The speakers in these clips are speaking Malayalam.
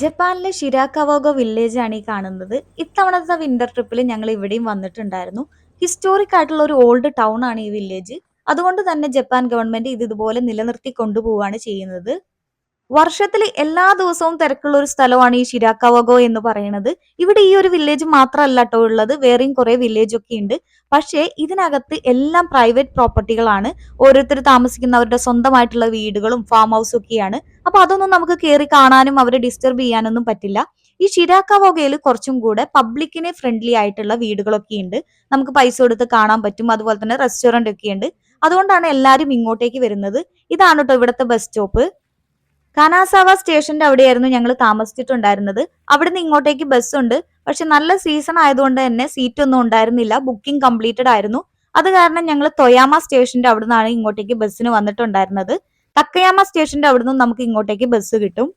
ജപ്പാനിലെ ഷിരാക്കവാഗോ വില്ലേജ് ആണ് ഈ കാണുന്നത്. ഇത്തവണത്തെ വിന്റർ ട്രിപ്പിൽ ഞങ്ങൾ ഇവിടെയും വന്നിട്ടുണ്ടായിരുന്നു. ഹിസ്റ്റോറിക് ആയിട്ടുള്ള ഒരു ഓൾഡ് ടൗൺ ആണ് ഈ വില്ലേജ്. അതുകൊണ്ട് തന്നെ ജപ്പാൻ ഗവൺമെന്റ് ഇത് ഇതുപോലെ നിലനിർത്തി കൊണ്ടുപോവാണ് ചെയ്യുന്നത്. വർഷത്തിൽ എല്ലാ ദിവസവും തിരക്കുള്ള ഒരു സ്ഥലമാണ് ഈ ഷിരാക്കവാഗോ എന്ന് പറയുന്നത്. ഇവിടെ ഈ ഒരു വില്ലേജ് മാത്രമല്ല ട്ടോ ഉള്ളത്, വേറെയും കുറെ വില്ലേജ് ഒക്കെ ഉണ്ട്. പക്ഷേ ഇതിനകത്ത് എല്ലാം പ്രൈവറ്റ് പ്രോപ്പർട്ടികളാണ്. ഓരോരുത്തർ താമസിക്കുന്നവരുടെ സ്വന്തമായിട്ടുള്ള വീടുകളും ഫാം ഹൗസും ഒക്കെയാണ്. അപ്പൊ അതൊന്നും നമുക്ക് കയറി കാണാനും അവരെ ഡിസ്റ്റർബ് ചെയ്യാനൊന്നും പറ്റില്ല. ഈ ഷിരാക്കവാഗയിൽ കുറച്ചും കൂടെ പബ്ലിക്കിനെ ഫ്രണ്ട്ലി ആയിട്ടുള്ള വീടുകളൊക്കെ ഉണ്ട്. നമുക്ക് പൈസ കൊടുത്ത് കാണാൻ പറ്റും. അതുപോലെ തന്നെ റെസ്റ്റോറന്റ് ഒക്കെ ഉണ്ട്. അതുകൊണ്ടാണ് എല്ലാവരും ഇങ്ങോട്ടേക്ക് വരുന്നത്. ഇതാണ് കേട്ടോ ഇവിടുത്തെ ബസ് സ്റ്റോപ്പ്. കനാസാവ സ്റ്റേഷന്റെ അവിടെയായിരുന്നു ഞങ്ങൾ താമസിച്ചിട്ടുണ്ടായിരുന്നത്. അവിടുന്ന് ഇങ്ങോട്ടേക്ക് ബസ്സുണ്ട്. പക്ഷെ നല്ല സീസൺ ആയതുകൊണ്ട് തന്നെ സീറ്റ് ഒന്നും ഉണ്ടായിരുന്നില്ല. ബുക്കിംഗ് കംപ്ലീറ്റഡ് ആയിരുന്നു. അത് കാരണം ഞങ്ങൾ തൊയാമ സ്റ്റേഷന്റെ അവിടുന്നാണ് ഇങ്ങോട്ടേക്ക് ബസ്സിന് വന്നിട്ടുണ്ടായിരുന്നത്. തക്കയാമ സ്റ്റേഷന്റെ അവിടുന്ന് നമുക്ക് ഇങ്ങോട്ടേക്ക് ബസ് കിട്ടും.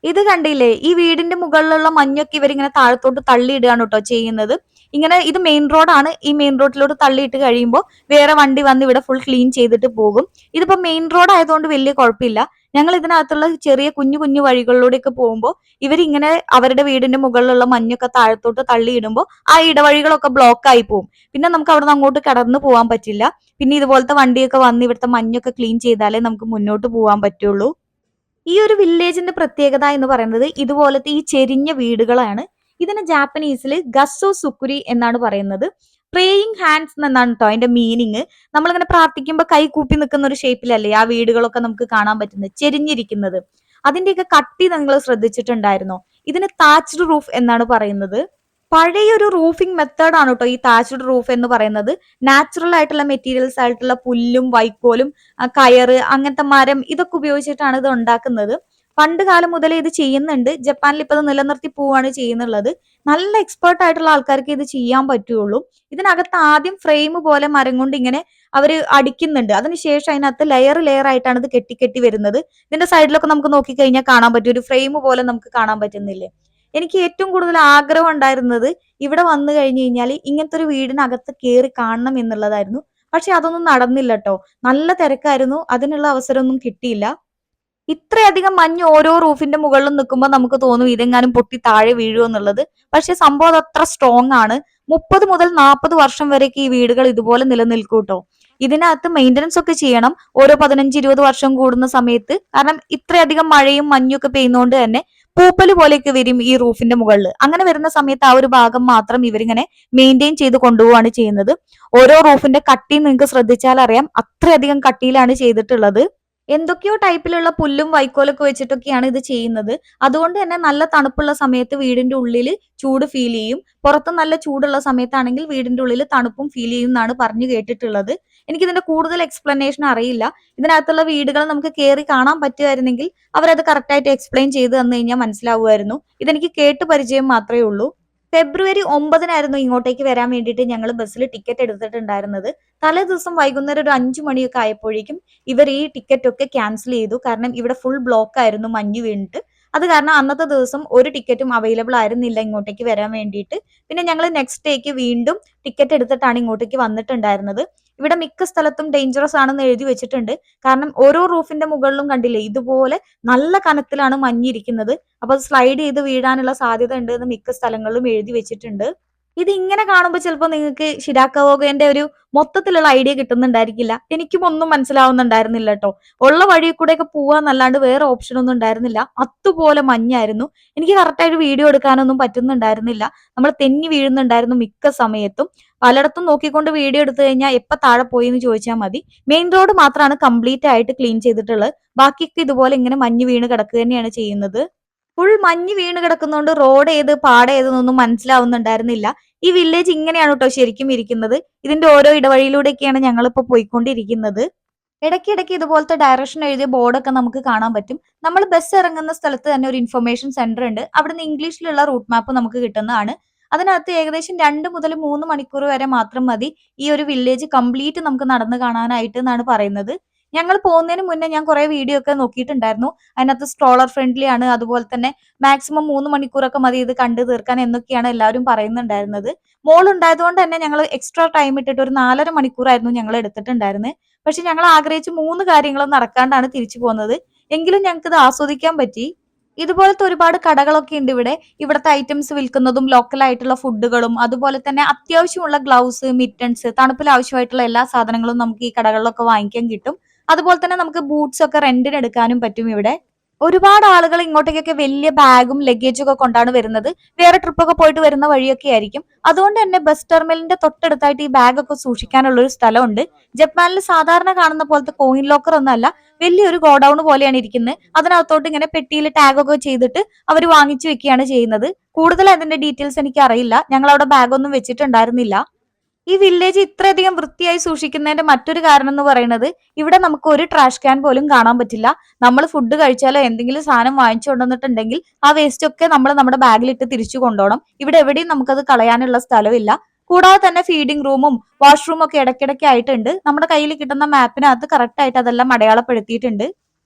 ഇത് കണ്ടില്ലേ, ഈ വീടിന്റെ മുകളിലുള്ള മഞ്ഞൊക്കെ ഇവരിങ്ങനെ താഴത്തോട്ട് തള്ളിയിടുകയാണ് കേട്ടോ ചെയ്യുന്നത്. ഇങ്ങനെ ഇത് മെയിൻ റോഡാണ്. ഈ മെയിൻ റോഡിലോട്ട് തള്ളിയിട്ട് കഴിയുമ്പോൾ വേറെ വണ്ടി വന്ന് ഇവിടെ ഫുൾ ക്ലീൻ ചെയ്തിട്ട് പോകും. ഇതിപ്പോ മെയിൻ റോഡ് ആയതുകൊണ്ട് വലിയ കുഴപ്പമില്ല. ഞങ്ങൾ ഇതിനകത്തുള്ള ചെറിയ കുഞ്ഞു കുഞ്ഞു വഴികളിലൂടെയൊക്കെ പോകുമ്പോൾ ഇവരിങ്ങനെ അവരുടെ വീടിന്റെ മുകളിലുള്ള മഞ്ഞൊക്കെ താഴത്തോട്ട് തള്ളിയിടുമ്പോൾ ആ ഇടവഴികളൊക്കെ ബ്ലോക്ക് ആയി പോകും. പിന്നെ നമുക്ക് അവിടെ നിന്ന് അങ്ങോട്ട് കടന്നു പോകാൻ പറ്റില്ല. പിന്നെ ഇതുപോലത്തെ വണ്ടിയൊക്കെ വന്ന് ഇവിടുത്തെ മഞ്ഞൊക്കെ ക്ലീൻ ചെയ്താലേ നമുക്ക് മുന്നോട്ട് പോകാൻ പറ്റുള്ളൂ. ഈ ഒരു വില്ലേജിന്റെ പ്രത്യേകത എന്ന് പറയുന്നത് ഇതുപോലത്തെ ഈ ചെരിഞ്ഞ വീടുകളാണ്. ഇതിന് ജാപ്പനീസിൽ ഗസ്സോ സുക്കുരി എന്നാണ് പറയുന്നത്. പ്രേയിങ് ഹാൻഡ്സ് എന്നാണ് കേട്ടോ അതിന്റെ മീനിങ്. നമ്മളിങ്ങനെ പ്രാർത്ഥിക്കുമ്പോൾ കൈ കൂപ്പി നിൽക്കുന്ന ഒരു ഷേപ്പിലല്ലേ ആ വീടുകളൊക്കെ നമുക്ക് കാണാൻ പറ്റുന്നത്, ചെരിഞ്ഞിരിക്കുന്നത്. അതിന്റെയൊക്കെ കട്ടി നിങ്ങൾ ശ്രദ്ധിച്ചിട്ടുണ്ടായിരുന്നോ? ഇതിന് താച്ച്ഡ് റൂഫ് എന്നാണ് പറയുന്നത്. പഴയൊരു റൂഫിംഗ് മെത്തേഡ് ആണ് കേട്ടോ ഈ താച്ച്ഡ് റൂഫ് എന്ന് പറയുന്നത്. നാച്ചുറൽ ആയിട്ടുള്ള മെറ്റീരിയൽസ് ആയിട്ടുള്ള പുല്ലും വൈക്കോലും കയറ് അങ്ങനത്തെ മരം ഇതൊക്കെ ഉപയോഗിച്ചിട്ടാണ് ഇത് ഉണ്ടാക്കുന്നത്. പണ്ട് കാലം മുതലേ ഇത് ചെയ്യുന്നുണ്ട്. ജപ്പാനിൽ ഇപ്പൊ ഇത് നിലനിർത്തി പോവാണ് ചെയ്യുന്നുള്ളത്. നല്ല എക്സ്പേർട്ട് ആയിട്ടുള്ള ആൾക്കാർക്ക് ഇത് ചെയ്യാൻ പറ്റുള്ളൂ. ഇതിനകത്ത് ആദ്യം ഫ്രെയിം പോലെ മരം കൊണ്ട് ഇങ്ങനെ അവര് അടിക്കുന്നുണ്ട്. അതിനുശേഷം അതിനകത്ത് ലെയർ ലെയർ ആയിട്ടാണ് ഇത് കെട്ടി കെട്ടി വരുന്നത്. ഇതിന്റെ സൈഡിലൊക്കെ നമുക്ക് നോക്കിക്കഴിഞ്ഞാൽ കാണാൻ പറ്റും, ഒരു ഫ്രെയിം പോലെ നമുക്ക് കാണാൻ പറ്റുന്നില്ലേ. എനിക്ക് ഏറ്റവും കൂടുതൽ ആഗ്രഹം ഉണ്ടായിരുന്നത് ഇവിടെ വന്നു കഴിഞ്ഞു കഴിഞ്ഞാൽ ഇങ്ങനത്തെ ഒരു വീടിനകത്ത് കയറി കാണണം എന്നുള്ളതായിരുന്നു. പക്ഷെ അതൊന്നും നടന്നില്ല ട്ടോ. നല്ല തിരക്കായിരുന്നു. അതിനുള്ള അവസരമൊന്നും കിട്ടിയില്ല. ഇത്രയധികം മഞ്ഞ് ഓരോ റൂഫിന്റെ മുകളിലും നിൽക്കുമ്പോൾ നമുക്ക് തോന്നും ഇതെങ്ങാനും പൊട്ടി താഴെ വീഴുമോ എന്നുള്ളത്. പക്ഷെ സംഭവം അത് അത്ര സ്ട്രോങ് ആണ്. 30 മുതൽ 40 വർഷം വരെയൊക്കെ ഈ വീടുകൾ ഇതുപോലെ നിലനിൽക്കും ട്ടോ. ഇതിനകത്ത് മെയിന്റനൻസ് ഒക്കെ ചെയ്യണം ഓരോ 15-20 വർഷം കൂടുന്ന സമയത്ത്. കാരണം ഇത്രയധികം മഴയും മഞ്ഞും ഒക്കെ പെയ്യുന്നതുകൊണ്ട് തന്നെ പൂപ്പല് പോലെയൊക്കെ വരും ഈ റൂഫിന്റെ മുകളിൽ. അങ്ങനെ വരുന്ന സമയത്ത് ആ ഒരു ഭാഗം മാത്രം ഇവരിങ്ങനെ മെയിൻറ്റെയിൻ ചെയ്ത് കൊണ്ടുപോവാണ് ചെയ്യുന്നത്. ഓരോ റൂഫിന്റെ കട്ടി നിങ്ങൾക്ക് ശ്രദ്ധിച്ചാൽ അറിയാം, അത്രയധികം കട്ടിയിലാണ് ചെയ്തിട്ടുള്ളത്. എന്തൊക്കെയോ ടൈപ്പിലുള്ള പുല്ലും വൈക്കോലൊക്കെ വെച്ചിട്ടൊക്കെയാണ് ഇത് ചെയ്യുന്നത്. അതുകൊണ്ട് തന്നെ നല്ല തണുപ്പുള്ള സമയത്ത് വീടിന്റെ ഉള്ളിൽ ചൂട് ഫീൽ ചെയ്യും. പുറത്ത് നല്ല ചൂടുള്ള സമയത്താണെങ്കിൽ വീടിന്റെ ഉള്ളിൽ തണുപ്പും ഫീൽ ചെയ്യും എന്നാണ് പറഞ്ഞു കേട്ടിട്ടുള്ളത്. എനിക്ക് ഇതിന്റെ കൂടുതൽ എക്സ്പ്ലനേഷൻ അറിയില്ല. ഇതിനകത്തുള്ള വീടുകൾ നമുക്ക് കയറി കാണാൻ പറ്റുമായിരുന്നെങ്കിൽ അവരത് കറക്റ്റ് ആയിട്ട് എക്സ്പ്ലെയിൻ ചെയ്ത് തന്നു കഴിഞ്ഞാൽ മനസ്സിലാവുമായിരുന്നു. ഇതെനിക്ക് കേട്ട് പരിചയം മാത്രമേ ഉള്ളൂ. ഫെബ്രുവരി 9-നായിരുന്നു ഇങ്ങോട്ടേക്ക് വരാൻ വേണ്ടിയിട്ട് ഞങ്ങൾ ബസ്സിൽ ടിക്കറ്റ് എടുത്തിട്ടുണ്ടായിരുന്നത്. തലേ ദിവസം വൈകുന്നേരം ഒരു 5 മണിയൊക്കെ ആയപ്പോഴേക്കും ഇവർ ഈ ടിക്കറ്റ് ഒക്കെ ക്യാൻസൽ ചെയ്തു. കാരണം ഇവിടെ ഫുൾ ബ്ലോക്ക് ആയിരുന്നു മഞ്ഞ് വീണിട്ട്. അത് കാരണം അന്നത്തെ ദിവസം ഒരു ടിക്കറ്റും അവൈലബിൾ ആയിരുന്നില്ല ഇങ്ങോട്ടേക്ക് വരാൻ വേണ്ടിയിട്ട്. പിന്നെ ഞങ്ങൾ നെക്സ്റ്റ് ഡേക്ക് വീണ്ടും ടിക്കറ്റ് എടുത്തിട്ടാണ് ഇങ്ങോട്ടേക്ക് വന്നിട്ടുണ്ടായിരുന്നത്. ഇവിടെ മിക്ക സ്ഥലത്തും ഡേഞ്ചറസ് ആണെന്ന് എഴുതി വെച്ചിട്ടുണ്ട്. കാരണം ഓരോ റൂഫിന്റെ മുകളിലും കണ്ടില്ലേ ഇതുപോലെ നല്ല കനത്തിലാണ് മഞ്ഞിരിക്കുന്നത്. അപ്പൊ അത് സ്ലൈഡ് ചെയ്ത് വീഴാനുള്ള സാധ്യത ഉണ്ട് എന്ന് മിക്ക സ്ഥലങ്ങളിലും എഴുതി വെച്ചിട്ടുണ്ട്. ഇത് ഇങ്ങനെ കാണുമ്പോൾ ചിലപ്പോൾ നിങ്ങൾക്ക് ഷിരാക്കവോഗന്റെ ഒരു മൊത്തത്തിലുള്ള ഐഡിയ കിട്ടുന്നുണ്ടായിരിക്കില്ല. എനിക്കും ഒന്നും മനസ്സിലാവുന്നുണ്ടായിരുന്നില്ല ട്ടോ. ഉള്ള വഴി കൂടെയൊക്കെ പോവാന്നല്ലാണ്ട് വേറെ ഓപ്ഷൻ ഒന്നും ഉണ്ടായിരുന്നില്ല. അതുപോലെ മഞ്ഞായിരുന്നു. എനിക്ക് കറക്റ്റായിട്ട് വീഡിയോ എടുക്കാനൊന്നും പറ്റുന്നുണ്ടായിരുന്നില്ല. നമ്മൾ തെന്നി വീഴുന്നുണ്ടായിരുന്നു മിക്ക സമയത്തും. പലയിടത്തും നോക്കിക്കൊണ്ട് വീഡിയോ എടുത്തു കഴിഞ്ഞാൽ എപ്പ താഴെ പോയി എന്ന് ചോദിച്ചാൽ മതി. മെയിൻ റോഡ് മാത്രമാണ് കംപ്ലീറ്റ് ആയിട്ട് ക്ലീൻ ചെയ്തിട്ടുള്ളത്. ബാക്കിയൊക്കെ ഇതുപോലെ ഇങ്ങനെ മഞ്ഞ് വീണ് കിടക്കുക തന്നെയാണ് ചെയ്യുന്നത്. ഫുൾ മഞ്ഞ് വീണ് കിടക്കുന്നോണ്ട് റോഡ് ഏത് പാട ഏതെന്നൊന്നും മനസ്സിലാവുന്നുണ്ടായിരുന്നില്ല. ഈ വില്ലേജ് ഇങ്ങനെയാണ് കേട്ടോ ശരിക്കും ഇരിക്കുന്നത്. ഇതിന്റെ ഓരോ ഇടവഴിയിലൂടെയൊക്കെയാണ് ഞങ്ങളിപ്പോ പോയിക്കൊണ്ടിരിക്കുന്നത്. ഇടയ്ക്കിടയ്ക്ക് ഇതുപോലത്തെ ഡയറക്ഷൻ എഴുതിയ ബോർഡൊക്കെ നമുക്ക് കാണാൻ പറ്റും. നമ്മൾ ബസ് ഇറങ്ങുന്ന സ്ഥലത്ത് തന്നെ ഒരു ഇൻഫർമേഷൻ സെന്റർ ഉണ്ട്. അവിടുന്ന് ഇംഗ്ലീഷിലുള്ള റൂട്ട് മാപ്പ് നമുക്ക് കിട്ടുന്നതാണ്. അതിനകത്ത് ഏകദേശം 2 മുതൽ 3 മണിക്കൂർ വരെ മാത്രം മതി ഈ ഒരു വില്ലേജ് കംപ്ലീറ്റ് നമുക്ക് നടന്നു കാണാനായിട്ട് എന്നാണ് പറയുന്നത്. ഞങ്ങൾ പോകുന്നതിന് മുന്നേ ഞാൻ കുറെ വീഡിയോ ഒക്കെ നോക്കിയിട്ടുണ്ടായിരുന്നു. അതിനകത്ത് സ്ട്രോളർ ഫ്രണ്ട്ലി ആണ്, അതുപോലെ തന്നെ മാക്സിമം 3 മണിക്കൂറൊക്കെ മതി ഇത് കണ്ടു തീർക്കാൻ എന്നൊക്കെയാണ് എല്ലാവരും പറയുന്നുണ്ടായിരുന്നത്. മോൾ ഉണ്ടായതുകൊണ്ട് തന്നെ ഞങ്ങൾ എക്സ്ട്രാ ടൈം ഇട്ടിട്ട് ഒരു 4.5 മണിക്കൂറായിരുന്നു ഞങ്ങൾ എടുത്തിട്ടുണ്ടായിരുന്നത്. പക്ഷെ ഞങ്ങൾ ആഗ്രഹിച്ച 3 കാര്യങ്ങളും നടക്കാണ്ടാണ് തിരിച്ചു പോകുന്നത്. എങ്കിലും ഞങ്ങൾക്ക് ഇത് ആസ്വദിക്കാൻ പറ്റി. ഇതുപോലത്തെ ഒരുപാട് കടകളൊക്കെ ഉണ്ട് ഇവിടെ. ഇവിടുത്തെ ഐറ്റംസ് വിൽക്കുന്നതും ലോക്കൽ ആയിട്ടുള്ള ഫുഡുകളും അതുപോലെ തന്നെ അത്യാവശ്യമുള്ള ഗ്ലൗസ്, മിറ്റൻസ്, തണുപ്പിൽ ആവശ്യമായിട്ടുള്ള എല്ലാ സാധനങ്ങളും നമുക്ക് ഈ കടകളിലൊക്കെ വാങ്ങിക്കാൻ കിട്ടും. അതുപോലെ തന്നെ നമുക്ക് ബൂട്ട്സ് ഒക്കെ റെന്റിന് എടുക്കാനും പറ്റും ഇവിടെ. ഒരുപാട് ആളുകൾ ഇങ്ങോട്ടേക്കൊക്കെ വലിയ ബാഗും ലഗേജും ഒക്കെ കൊണ്ടാണ് വരുന്നത്. വേറെ ട്രിപ്പൊക്കെ പോയിട്ട് വരുന്ന വഴിയൊക്കെ ആയിരിക്കും. അതുകൊണ്ട് തന്നെ ബസ് ടെർമിനലിന്റെ തൊട്ടടുത്തായിട്ട് ഈ ബാഗ് ഒക്കെ സൂക്ഷിക്കാനുള്ള ഒരു സ്ഥലമുണ്ട്. ജപ്പാനിൽ സാധാരണ കാണുന്ന പോലത്തെ കോയിൻ ലോക്കർ ഒന്നല്ല, വലിയൊരു ഗോഡൌൺ പോലെയാണ് ഇരിക്കുന്നത്. അതിനകത്തോട്ട് ഇങ്ങനെ പെട്ടിയിൽ ടാഗ് ഒക്കെ ചെയ്തിട്ട് അവർ വാങ്ങിച്ചു വെക്കുകയാണ് ചെയ്യുന്നത്. കൂടുതൽ അതിന്റെ ഡീറ്റെയിൽസ് എനിക്ക് അറിയില്ല. ഞങ്ങൾ അവിടെ ബാഗ് ഒന്നും വെച്ചിട്ടുണ്ടായിരുന്നില്ല. ഈ വില്ലേജ് ഇത്രയധികം വൃത്തിയായി സൂക്ഷിക്കുന്നതിന്റെ മറ്റൊരു കാരണം എന്ന് പറയുന്നത് ഇവിടെ നമുക്ക് ഒരു ട്രാഷ് ക്യാൻ പോലും കാണാൻ പറ്റില്ല. നമ്മൾ ഫുഡ് കഴിച്ചാലോ എന്തെങ്കിലും സാധനം വാങ്ങിച്ചു കൊണ്ടുവന്നിട്ടുണ്ടെങ്കിൽ ആ വേസ്റ്റ് ഒക്കെ നമ്മൾ നമ്മുടെ ബാഗിലിട്ട് തിരിച്ചു കൊണ്ടുപോകണം. ഇവിടെ എവിടെയും നമുക്കത് കളയാനുള്ള സ്ഥലമില്ല. കൂടാതെ തന്നെ ഫീഡിംഗ് റൂമും വാഷ്റൂമും ഒക്കെ ഇടയ്ക്കിടയ്ക്ക് ആയിട്ടുണ്ട്. നമ്മുടെ കയ്യിൽ കിട്ടുന്ന മാപ്പിനകത്ത് കറക്റ്റ് ആയിട്ട് അതെല്ലാം അടയാളപ്പെടുത്തിയിട്ടുണ്ട്.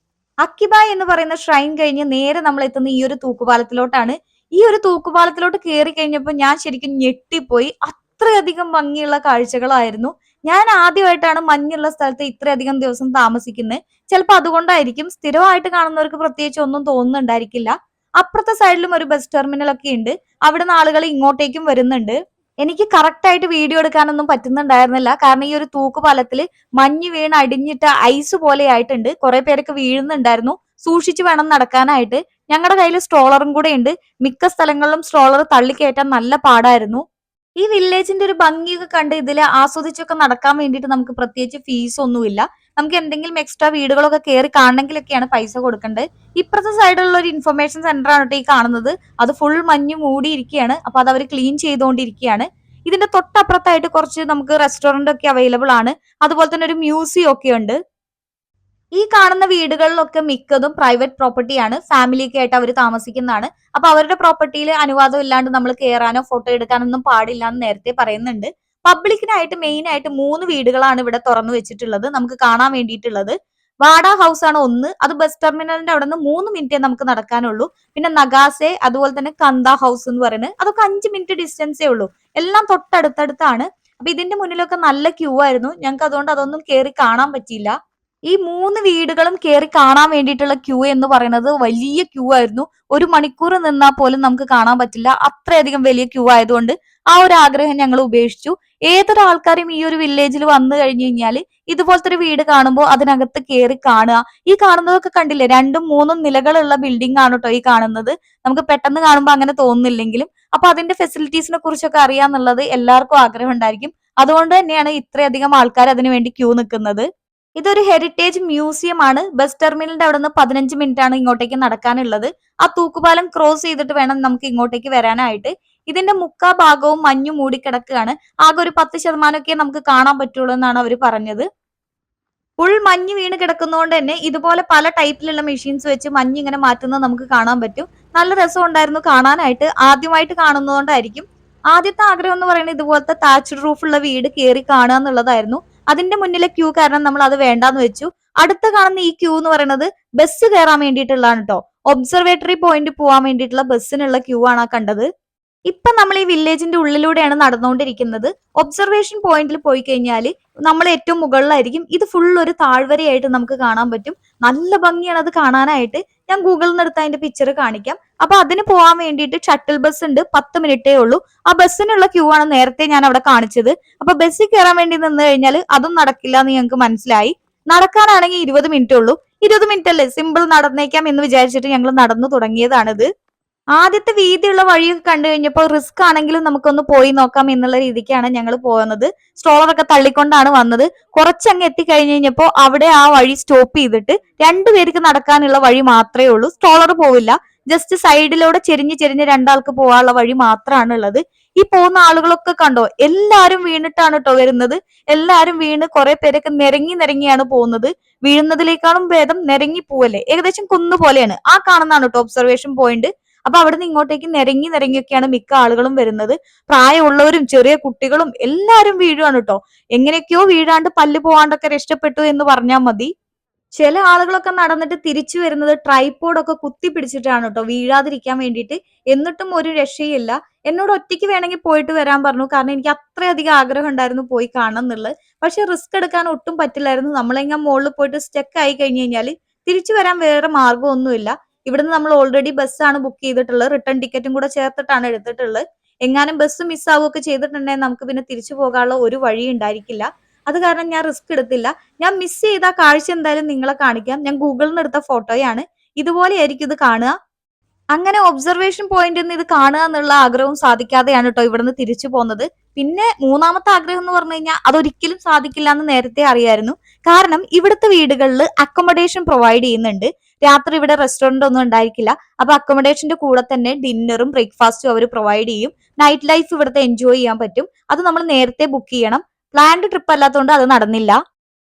അക്കിബായ് എന്ന് പറയുന്ന ഷ്രൈൻ കഴിഞ്ഞ് നേരെ നമ്മൾ എത്തുന്ന ഈ ഒരു തൂക്കുപാലത്തിലോട്ടാണ്. ഈ ഒരു തൂക്കുപാലത്തിലോട്ട് കയറി കഴിഞ്ഞപ്പോൾ ഞാൻ ശരിക്കും ഞെട്ടിപ്പോയി. അത്രയധികം ഭംഗിയുള്ള കാഴ്ചകളായിരുന്നു. ഞാൻ ആദ്യമായിട്ടാണ് മഞ്ഞുള്ള സ്ഥലത്ത് ഇത്രയധികം ദിവസം താമസിക്കുന്നത്. ചിലപ്പോൾ അതുകൊണ്ടായിരിക്കും സ്ഥിരമായിട്ട് കാണുന്നവർക്ക് പ്രത്യേകിച്ച് ഒന്നും തോന്നുന്നുണ്ടായിരിക്കില്ല. അപ്പുറത്തെ സൈഡിലും ഒരു ബസ് ടെർമിനൽ ഒക്കെ ഉണ്ട്. അവിടുന്ന് ആളുകൾ ഇങ്ങോട്ടേക്കും വരുന്നുണ്ട്. എനിക്ക് കറക്റ്റ് ആയിട്ട് വീഡിയോ എടുക്കാനൊന്നും പറ്റുന്നുണ്ടായിരുന്നില്ല. കാരണം ഈ ഒരു തൂക്കുപാലത്തില് മഞ്ഞ് വീണ് അടിഞ്ഞിട്ട് ഐസ് പോലെ ആയിട്ടുണ്ട്. കുറെ പേരൊക്കെ വീഴുന്നുണ്ടായിരുന്നു. സൂക്ഷിച്ചു വേണം നടക്കാനായിട്ട്. ഞങ്ങളുടെ കയ്യിൽ സ്ട്രോളറും കൂടെ ഉണ്ട്. മിക്ക സ്ഥലങ്ങളിലും സ്ട്രോളർ തള്ളിക്കയറ്റാൻ നല്ല പാടായിരുന്നു. ഈ വില്ലേജിന്റെ ഒരു ഭംഗിയൊക്കെ കണ്ട് ഇതിൽ ആസ്വദിച്ചൊക്കെ നടക്കാൻ വേണ്ടിയിട്ട് നമുക്ക് പ്രത്യേകിച്ച് ഫീസ് ഒന്നുമില്ല. നമുക്ക് എന്തെങ്കിലും എക്സ്ട്രാ വീടുകളൊക്കെ കയറി കാണണമെങ്കിലൊക്കെയാണ് പൈസ കൊടുക്കേണ്ടത്. ഇപ്പുറത്തെ സൈഡിലുള്ള ഒരു ഇൻഫർമേഷൻ സെന്റർ ആണ് കേട്ടോ ഈ കാണുന്നത്. അത് ഫുൾ മഞ്ഞ് മൂടിയിരിക്കുകയാണ്. അപ്പൊ അത് അവർ ക്ലീൻ ചെയ്തുകൊണ്ടിരിക്കുകയാണ്. ഇതിന്റെ തൊട്ടപ്പുറത്തായിട്ട് കുറച്ച് നമുക്ക് റെസ്റ്റോറന്റ് ഒക്കെ അവൈലബിൾ ആണ്. അതുപോലെ തന്നെ ഒരു മ്യൂസിയം ഒക്കെ ഉണ്ട്. ഈ കാണുന്ന വീടുകളിലൊക്കെ മിക്കതും പ്രൈവറ്റ് പ്രോപ്പർട്ടിയാണ്. ഫാമിലിയൊക്കെ ആയിട്ട് അവർ താമസിക്കുന്നതാണ്. അപ്പൊ അവരുടെ പ്രോപ്പർട്ടിയിൽ അനുവാദം ഇല്ലാണ്ട് നമ്മൾ കയറാനോ ഫോട്ടോ എടുക്കാനൊന്നും പാടില്ല എന്ന് നേരത്തെ പറയുന്നുണ്ട്. പബ്ലിക്കിനായിട്ട് മെയിൻ ആയിട്ട് 3 വീടുകളാണ് ഇവിടെ തുറന്നു വെച്ചിട്ടുള്ളത് നമുക്ക് കാണാൻ വേണ്ടിയിട്ടുള്ളത്. വാഡ ഹൗസ് ആണ് ഒന്ന്. അത് ബസ് ടെർമിനലിന്റെ അവിടെ നിന്ന് 3 മിനിറ്റേ നമുക്ക് നടക്കാനുള്ളൂ. പിന്നെ നഗാസെ, അതുപോലെ തന്നെ കന്ത ഹൗസ് എന്ന് പറയുന്നത് അതൊക്കെ 5 മിനിറ്റ് ഡിസ്റ്റൻസേ ഉള്ളൂ. എല്ലാം തൊട്ടടുത്തടുത്താണ്. അപ്പൊ ഇതിന്റെ മുന്നിലൊക്കെ നല്ല ക്യൂ ആയിരുന്നു. ഞങ്ങൾക്ക് അതുകൊണ്ട് അതൊന്നും കയറി കാണാൻ പറ്റിയില്ല. ഈ 3 വീടുകളും കയറി കാണാൻ വേണ്ടിയിട്ടുള്ള ക്യൂ എന്ന് പറയുന്നത് വലിയ ക്യൂ ആയിരുന്നു. 1 മണിക്കൂർ നിന്നാൽ പോലും നമുക്ക് കാണാൻ പറ്റില്ല. അത്രയധികം വലിയ ക്യൂ ആയതുകൊണ്ട് ആ ഒരു ആഗ്രഹം ഞങ്ങൾ ഉപേക്ഷിച്ചു. ഏതൊരാൾക്കാരും ഈ ഒരു വില്ലേജിൽ വന്നു കഴിഞ്ഞു കഴിഞ്ഞാൽ ഇതുപോലത്തെ ഒരു വീട് കാണുമ്പോൾ അതിനകത്ത് കയറി കാണുക. ഈ കാണുന്നതൊക്കെ കണ്ടില്ലേ, 2ഉം 3ഉം നിലകളുള്ള ബിൽഡിംഗ് ആണ് കേട്ടോ ഈ കാണുന്നത്. നമുക്ക് പെട്ടെന്ന് കാണുമ്പോൾ അങ്ങനെ തോന്നുന്നില്ലെങ്കിലും അപ്പൊ അതിന്റെ ഫെസിലിറ്റീസിനെ കുറിച്ചൊക്കെ അറിയാന്നുള്ളത് എല്ലാവർക്കും ആഗ്രഹം ഉണ്ടായിരിക്കും. അതുകൊണ്ട് തന്നെയാണ് ഇത്രയധികം ആൾക്കാർ അതിനു വേണ്ടി ക്യൂ നിൽക്കുന്നത്. ഇതൊരു ഹെറിറ്റേജ് മ്യൂസിയം ആണ്. ബസ് ടെർമിനലിന്റെ അവിടെ നിന്ന് 15 മിനിറ്റ് ആണ് ഇങ്ങോട്ടേക്ക് നടക്കാനുള്ളത്. ആ തൂക്കുപാലം ക്രോസ് ചെയ്തിട്ട് വേണം നമുക്ക് ഇങ്ങോട്ടേക്ക് വരാനായിട്ട്. ഇതിന്റെ മുക്കാ ഭാഗവും മഞ്ഞു മൂടിക്കിടക്കുകയാണ്. ആകെ ഒരു 10% നമുക്ക് കാണാൻ പറ്റുള്ളൂ എന്നാണ് അവർ പറഞ്ഞത്. ഫുൾ മഞ്ഞ് വീണ് കിടക്കുന്നതുകൊണ്ട് തന്നെ ഇതുപോലെ പല ടൈപ്പിലുള്ള മെഷീൻസ് വെച്ച് മഞ്ഞ് ഇങ്ങനെ മാറ്റുന്നത് നമുക്ക് കാണാൻ പറ്റും. നല്ല രസം ഉണ്ടായിരുന്നു കാണാനായിട്ട്. ആദ്യമായിട്ട് കാണുന്നതുകൊണ്ടായിരിക്കും. ആദ്യത്തെ ആഗ്രഹം എന്ന് പറയുന്നത് ഇതുപോലത്തെ താച്ച്ഡ് റൂഫുള്ള വീട് കയറി കാണുക എന്നുള്ളതായിരുന്നു. അതിന്റെ മുന്നിലെ ക്യൂ കാരണം നമ്മൾ അത് വേണ്ടാന്ന് വെച്ചു. അടുത്ത കാണുന്ന ഈ ക്യൂ എന്ന് പറയുന്നത് ബസ് കയറാൻ വേണ്ടിയിട്ടുള്ളതാണ് കേട്ടോ. ഒബ്സർവേറ്ററി പോയിന്റ് പോകാൻ വേണ്ടിയിട്ടുള്ള ബസ്സിനുള്ള ക്യൂ ആണ് ആ കണ്ടത്. ഇപ്പൊ നമ്മൾ ഈ വില്ലേജിന്റെ ഉള്ളിലൂടെയാണ് നടന്നുകൊണ്ടിരിക്കുന്നത്. ഒബ്സർവേഷൻ പോയിന്റിൽ പോയി കഴിഞ്ഞാൽ നമ്മൾ ഏറ്റവും മുകളിലായിരിക്കും. ഇത് ഫുൾ ഒരു താഴ്വരയായിട്ട് നമുക്ക് കാണാൻ പറ്റും. നല്ല ഭംഗിയാണ് അത് കാണാനായിട്ട്. ഞാൻ ഗൂഗിളിൽ നിന്ന് എടുത്ത അതിന്റെ പിക്ചർ കാണിക്കാം. അപ്പൊ അതിന് പോകാൻ വേണ്ടിയിട്ട് ഷട്ടിൽ ബസ് ഉണ്ട്. 10 മിനിറ്റേ ഉള്ളൂ. ആ ബസ്സിനുള്ള ക്യൂ ആണ് നേരത്തെ ഞാൻ അവിടെ കാണിച്ചത്. അപ്പൊ ബസ്സിൽ കയറാൻ വേണ്ടി നിന്ന് കഴിഞ്ഞാൽ അതും നടക്കില്ല എന്ന് ഞങ്ങൾക്ക് മനസ്സിലായി. നടക്കാനാണെങ്കിൽ 20 മിനിറ്റേ ഉള്ളൂ. 20 മിനിറ്റ് അല്ലേ, സിമ്പിൾ നടന്നേക്കാം എന്ന് വിചാരിച്ചിട്ട് ഞങ്ങൾ നടന്നു തുടങ്ങിയതാണിത്. ആദ്യത്തെ വീതിയുള്ള വഴിയൊക്കെ കണ്ടു കഴിഞ്ഞപ്പോൾ റിസ്ക് ആണെങ്കിലും നമുക്കൊന്ന് പോയി നോക്കാം എന്നുള്ള രീതിക്കാണ് ഞങ്ങൾ പോകുന്നത്. സ്ട്രോളറൊക്കെ തള്ളിക്കൊണ്ടാണ് വന്നത്. കുറച്ചങ്ങ് എത്തിക്കഴിഞ്ഞ് കഴിഞ്ഞപ്പോൾ അവിടെ ആ വഴി സ്റ്റോപ്പ് ചെയ്തിട്ട് 2 പേർക്ക് നടക്കാനുള്ള വഴി മാത്രമേ ഉള്ളൂ. സ്ട്രോളർ പോവില്ല. ജസ്റ്റ് സൈഡിലൂടെ ചെരിഞ്ഞ് ചെരിഞ്ഞ് 2 ആൾക്ക് പോകാനുള്ള വഴി മാത്രമാണ് ഉള്ളത്. ഈ പോകുന്ന ആളുകളൊക്കെ കണ്ടോ, എല്ലാരും വീണിട്ടാണ് കേട്ടോ വരുന്നത്. എല്ലാരും വീണ് കുറെ പേരൊക്കെ നിരങ്ങിയാണ് പോകുന്നത്. വീഴുന്നതിലേക്കാളും ഭേദം നിരങ്ങി പോവല്ലേ. ഏകദേശം കുന്നു പോലെയാണ്. ആ കാണുന്നതാണ് കേട്ടോ ഒബ്സർവേഷൻ പോയിന്റ്. അപ്പൊ അവിടുന്ന് ഇങ്ങോട്ടേക്ക് നിരങ്ങിയൊക്കെയാണ് മിക്ക ആളുകളും വരുന്നത്. പ്രായമുള്ളവരും ചെറിയ കുട്ടികളും എല്ലാരും വീഴുവാണ് കേട്ടോ. എങ്ങനെയൊക്കെയോ വീഴാണ്ട് പല്ല് പോവാണ്ടൊക്കെ രക്ഷപ്പെട്ടു എന്ന് പറഞ്ഞാൽ മതി. ചില ആളുകളൊക്കെ നടന്നിട്ട് തിരിച്ചു വരുന്നത് ട്രൈപോഡൊക്കെ കുത്തി പിടിച്ചിട്ടാണ് കേട്ടോ, വീഴാതിരിക്കാൻ വേണ്ടിയിട്ട്. എന്നിട്ടും ഒരു രക്ഷയില്ല. എന്നോട് ഒറ്റയ്ക്ക് വേണമെങ്കിൽ പോയിട്ട് വരാൻ പറഞ്ഞു. കാരണം എനിക്ക് അത്രയധികം ആഗ്രഹം ഉണ്ടായിരുന്നു പോയി കാണണം എന്നുള്ളത്. പക്ഷെ റിസ്ക് എടുക്കാൻ ഒട്ടും പറ്റില്ലായിരുന്നു. നമ്മളെങ്ങനെ മുകളിൽ പോയിട്ട് സ്റ്റക്ക് ആയി കഴിഞ്ഞു കഴിഞ്ഞാൽ തിരിച്ചു വരാൻ വേറെ മാർഗ്ഗമൊന്നുമില്ല. ഇവിടുന്ന് നമ്മൾ ഓൾറെഡി ബസ്സാണ് ബുക്ക് ചെയ്തിട്ടുള്ളത്. റിട്ടേൺ ടിക്കറ്റും കൂടെ ചേർത്തിട്ടാണ് എടുത്തിട്ടുള്ളത്. എങ്ങാനും ബസ് മിസ്സാവുകയൊക്കെ ചെയ്തിട്ടുണ്ടെങ്കിൽ നമുക്ക് പിന്നെ തിരിച്ചു പോകാനുള്ള ഒരു വഴി ഉണ്ടായിരിക്കില്ല. അത് കാരണം ഞാൻ റിസ്ക് എടുത്തില്ല. ഞാൻ മിസ് ചെയ്ത കാഴ്ച എന്തായാലും നിങ്ങളെ കാണിക്കാം. ഞാൻ ഗൂഗിളിൽ നിന്ന് എടുത്ത ഫോട്ടോയാണ്. ഇതുപോലെയായിരിക്കും ഇത് കാണുക. അങ്ങനെ ഒബ്സർവേഷൻ പോയിന്റിൽ നിന്ന് ഇത് കാണുക എന്നുള്ള ആഗ്രഹവും സാധിക്കാതെയാണ് കേട്ടോ ഇവിടുന്ന് തിരിച്ചു പോകുന്നത്. പിന്നെ മൂന്നാമത്തെ ആഗ്രഹം എന്ന് പറഞ്ഞു കഴിഞ്ഞാൽ അതൊരിക്കലും സാധിക്കില്ല എന്ന് നേരത്തെ അറിയായിരുന്നു. കാരണം ഇവിടുത്തെ വീടുകളിൽ അക്കോമഡേഷൻ പ്രൊവൈഡ് ചെയ്യുന്നുണ്ട്. രാത്രി ഇവിടെ റെസ്റ്റോറന്റ് ഒന്നും ഉണ്ടായിരിക്കില്ല. അപ്പൊ അക്കോമഡേഷന്റെ കൂടെ തന്നെ ഡിന്നറും ബ്രേക്ക്ഫാസ്റ്റും അവർ പ്രൊവൈഡ് ചെയ്യും. നൈറ്റ് ലൈഫ് ഇവിടുത്തെ എൻജോയ് ചെയ്യാൻ പറ്റും. അത് നമ്മൾ നേരത്തെ ബുക്ക് ചെയ്യണം. പ്ലാൻഡ് ട്രിപ്പ് അല്ലാത്തതുകൊണ്ട് അത് നടന്നില്ല.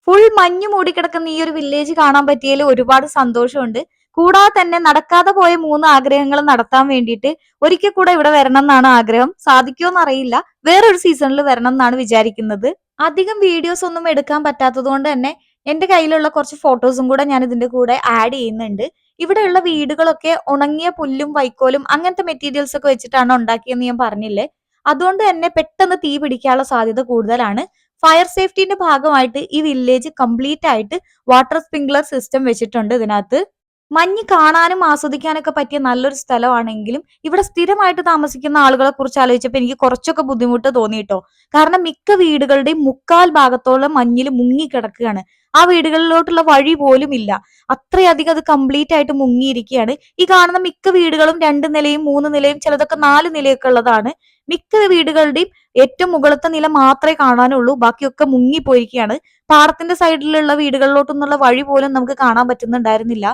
ഫുൾ മഞ്ഞ് മൂടിക്കിടക്കുന്ന ഈ ഒരു വില്ലേജ് കാണാൻ പറ്റിയതിൽ ഒരുപാട് സന്തോഷമുണ്ട്. കൂടാതെ തന്നെ നടക്കാതെ പോയ 3 ആഗ്രഹങ്ങൾ നടത്താൻ വേണ്ടിയിട്ട് ഒരിക്കൽ കൂടെ ഇവിടെ വരണം എന്നാണ് ആഗ്രഹം. സാധിക്കുമോന്ന് അറിയില്ല. വേറൊരു സീസണിൽ വരണം എന്നാണ് വിചാരിക്കുന്നത്. അധികം വീഡിയോസ് ഒന്നും എടുക്കാൻ പറ്റാത്തത് കൊണ്ട് തന്നെ എന്റെ കയ്യിലുള്ള കുറച്ച് ഫോട്ടോസും കൂടെ ഞാൻ ഇതിന്റെ കൂടെ ആഡ് ചെയ്യുന്നുണ്ട്. ഇവിടെയുള്ള വീടുകളൊക്കെ ഉണങ്ങിയ പുല്ലും വൈക്കോലും അങ്ങനത്തെ മെറ്റീരിയൽസ് ഒക്കെ വെച്ചിട്ടാണ് ഉണ്ടാക്കിയെന്ന് ഞാൻ പറഞ്ഞില്ലേ. അതുകൊണ്ട് തന്നെ പെട്ടെന്ന് തീ പിടിക്കാനുള്ള സാധ്യത കൂടുതലാണ്. ഫയർ സേഫ്റ്റിന്റെ ഭാഗമായിട്ട് ഈ വില്ലേജ് കംപ്ലീറ്റ് ആയിട്ട് വാട്ടർ സ്പ്രിംഗ്ലർ സിസ്റ്റം വെച്ചിട്ടുണ്ട് ഇതിനകത്ത്. മഞ്ഞ് കാണാനും ആസ്വദിക്കാനൊക്കെ പറ്റിയ നല്ലൊരു സ്ഥലമാണെങ്കിലും ഇവിടെ സ്ഥിരമായിട്ട് താമസിക്കുന്ന ആളുകളെ കുറിച്ച് ആലോചിച്ചപ്പോൾ എനിക്ക് കുറച്ചൊക്കെ ബുദ്ധിമുട്ട് തോന്നിട്ടോ. കാരണം മിക്ക വീടുകളുടെയും 3/4 ഭാഗത്തോളം മഞ്ഞിൽ മുങ്ങിക്കിടക്കുകയാണ്. ആ വീടുകളിലോട്ടുള്ള വഴി പോലും ഇല്ല. അത്രയധികം അത് കംപ്ലീറ്റ് ആയിട്ട് മുങ്ങിയിരിക്കുകയാണ്. ഈ കാണുന്ന മിക്ക വീടുകളും 2 നിലയും 3 നിലയും ചിലതൊക്കെ 4 നിലയൊക്കെ ഉള്ളതാണ്. മിക്ക വീടുകളുടെയും ഏറ്റവും മുകളത്തെ നില മാത്രമേ കാണാനുള്ളൂ. ബാക്കിയൊക്കെ മുങ്ങിപ്പോയിരിക്കുകയാണ്. പാടത്തിന്റെ സൈഡിലുള്ള വീടുകളിലോട്ടൊന്നുള്ള വഴി പോലും നമുക്ക് കാണാൻ പറ്റുന്നുണ്ടായിരുന്നില്ല.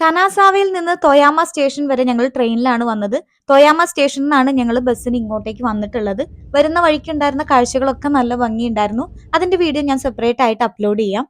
കനാസാവയിൽ നിന്ന് തൊയാമ സ്റ്റേഷൻ വരെ ഞങ്ങൾ ട്രെയിനിലാണ് വന്നത്. തൊയാമ സ്റ്റേഷനിൽ നിന്നാണ് ഞങ്ങൾ ബസ്സിന് ഇങ്ങോട്ടേക്ക് വന്നിട്ടുള്ളത്. വരുന്ന വഴിക്കുണ്ടായിരുന്ന കാഴ്ചകളൊക്കെ നല്ല ഭംഗിയുണ്ടായിരുന്നു. അതിന്റെ വീഡിയോ ഞാൻ സെപ്പറേറ്റ് ആയിട്ട് അപ്ലോഡ് ചെയ്യാം.